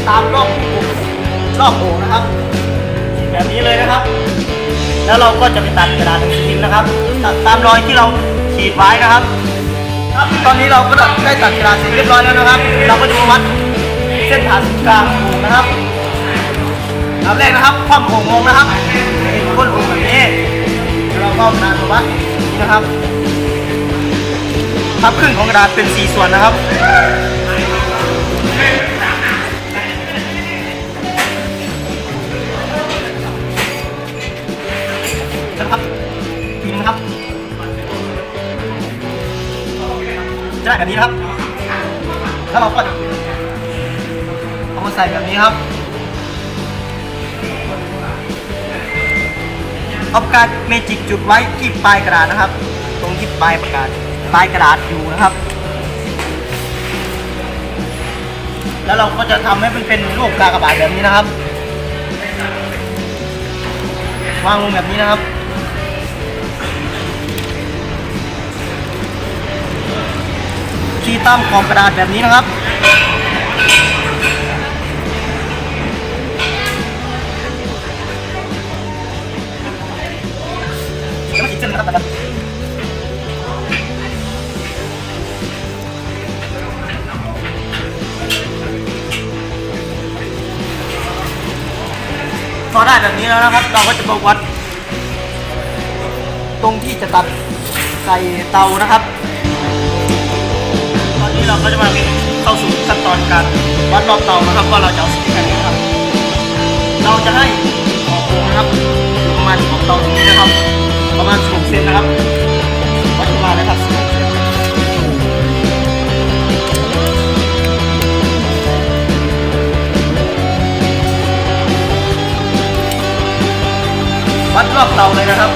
ตามรอบโอ่งนะครับแบบนี้เลยนะครับแล้วเราก็จะไปตัดกระดาษหนังสือพิมพ์นะครับตัดตามรอยที่เราขีดไว้นะครับตอนนี้เราก็ได้ตัดกระดาษเสร็จเรียบร้อยแล้วนะครับเราก็จะมาวัดเส้นผ่านศูนย์กลางโอ่งนะครับลำแรกนะครับคว่ำโอ่งลงนะครับเป็นก้นโอ่งแบบนี้เราก็นานวัดนี่นะครับพับครึ่งของกระดาษเป็น4ส่วนนะครับพิมพ์นะครับจะได้แบบนี้นะครับแล้วเราก็เอามาใส่แบบนี้ครับเอาปากกาเมจิกจุดไว้ที่ปลายกระดาษนะครับตรงที่ปลายกระดาษอยู่นะครับแล้วเราก็จะทำให้มันเป็นรูปกากบาทแบบนี้นะครับวางลงแบบนี้นะครับขีดตามขอบกระดาษแบบนี้นะครับแล้วขีดเส้นนะครับพอได้แบบนี้แล้วนะครับเราก็จะมาวัดตรงที่จะตัดใส่เตานะครับตอนนี้เราก็จะมาเข้าสู่ขั้นตอนการวัดรอบเตานะครับว่าเราจะเอาสีแค่ไหนนะครับเราจะให้ขอบโอ่งนะครับอยู่ประมาณขอบเตาตรงนี้นะครับประมาณ16 เซนนะครับวัดประมาณนะครับ16 เซนวัดรอบเตาเลยนะครับ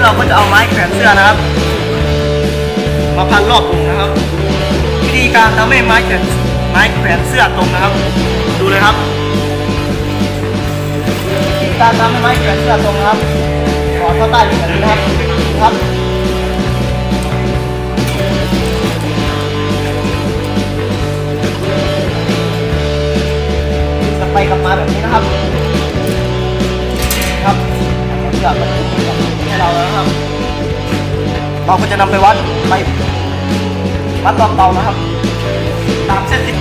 เราก็จะเอาไม้แขวนเสื้อนะครับมาพันรอบตรงนะครับวิธีการทำให้ไม้แขวนเสื้อตรงนะครับดูเลยครับวิธีการทำให้ไม้แขวนเสื้อตรงนะครับขอเข้าใต้แบบนี้นะครับจะไปกับมาแบบนี้นะครับครับเสื้อมันให้เราแล้วนะครับเราก็จะนำไปวัดรอบเตานะครับตามเส้นที่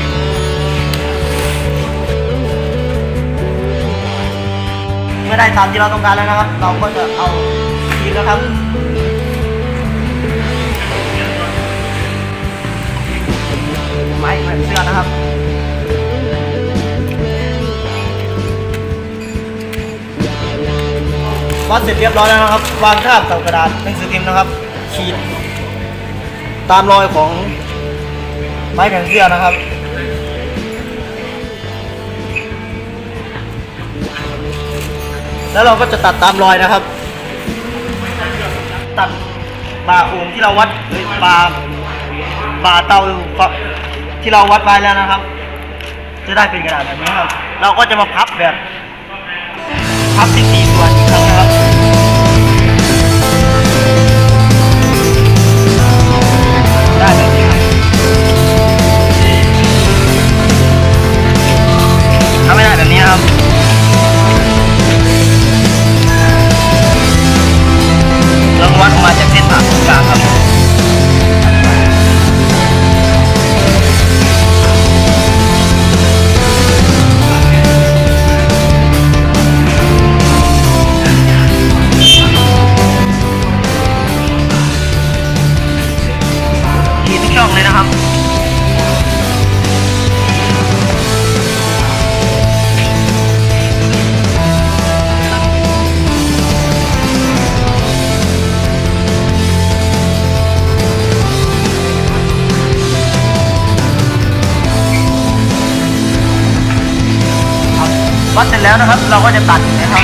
เมื่อได้ตามที่เราต้องการแล้วนะครับเราก็จะเอาทีนะครับไม้แขวนเสื้อนะครับวัดเสร็จเรียบร้อยแล้วนะครับวางทาบกับกระดาษหนังสือพิมพ์นะครับขีดตามรอยของไม้แขวนเสื้อนะครับแล้วเราก็จะตัดตามรอยนะครับตัดบ่าโอ่งที่เราวัดหรือบ่าเตาที่เราวัดไว้แล้วนะครับจะได้เป็นกระดาษแบบนี้ครับเราก็จะมาพับแบบ14 ส่วนอีกครั้งนะครับได้แบบนี้ถ้าไม่ได้แบบนี้ครับเราวัดออกมาจากเส้นผ่าศูนย์กลางครับเลยนะครับวัดเสร็จแล้วนะครับเราก็จะตัดนะครับ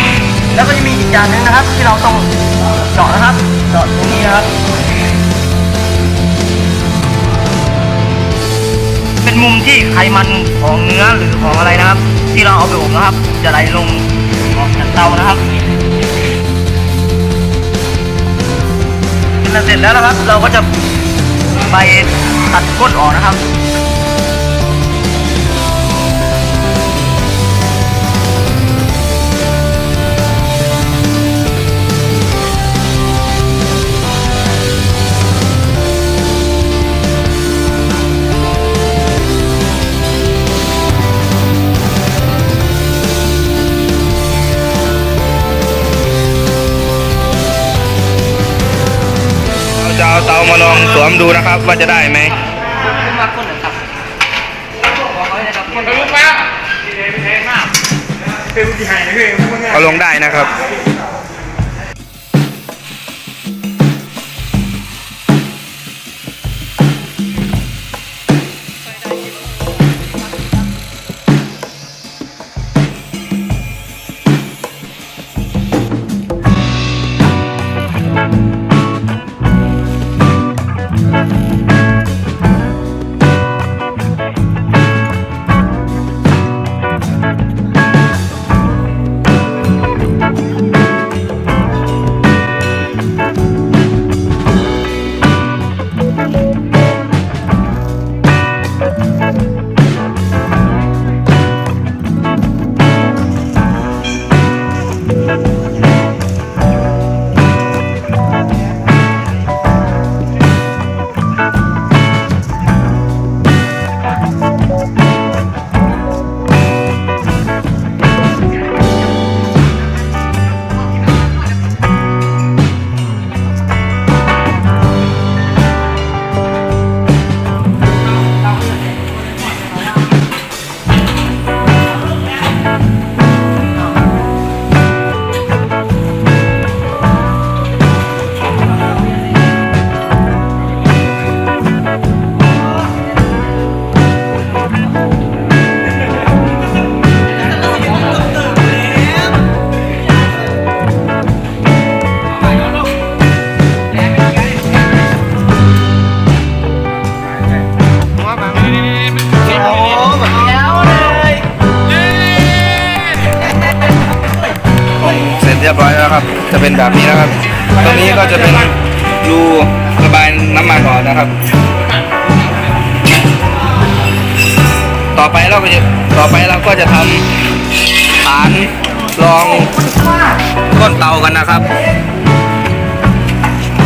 แล้วก็จะมีอีกอย่างหนึ่งนะครับที่เราต้องเจาะนะครับเจาะตรงนี้นะครับ เป็นมุมที่ไขมันของเนื้อหรือของอะไรนะครับ ที่เราเอาไปอบนะครับ จะไหลลงออกจากเตานะครับเสร็จแล้วนะครับ เราก็จะไปตัดก้นออกนะครับจะเอาเตามาลองสวมดูนะครับว่าจะได้ไหมเอาลงได้นะครับเรียบร้อยแล้วครับจะเป็นแบบนี้นะครับตรงนี้ก็จะเป็นรูระบายน้ำมันออกนะครับต่อไปเราก็จะทำฐานรองก้นเตากันนะครับ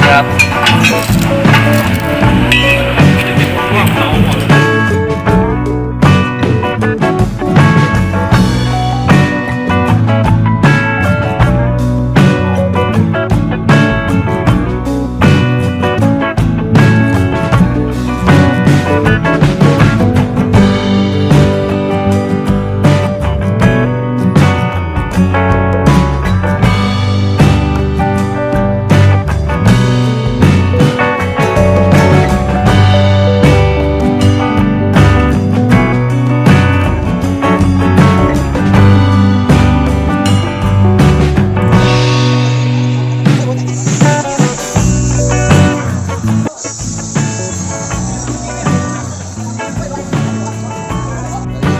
ครับ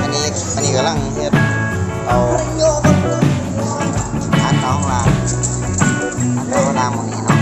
อันนี้กำลังเฮ็ดเอาฐานน้องลางหมดนี้เนาะ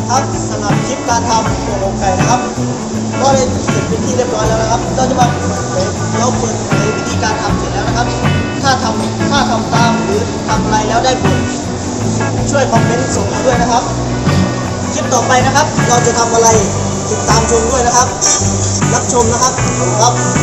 ครับสำหรับคลิปการทำหัวอกไก่นะครับก็ได้เสร็จเป็นที่เรียบร้อยแล้วนะครับเราจะมาเปิดเผยวิธีการทำเสร็จแล้วนะครับถ้าทำตามหรือทำอะไรแล้วได้ผลช่วยคอมเมนต์ส่งมาด้วยนะครับคลิปต่อไปนะครับเราจะทำอะไรติดตามชมด้วยนะครับรับชมนะครับ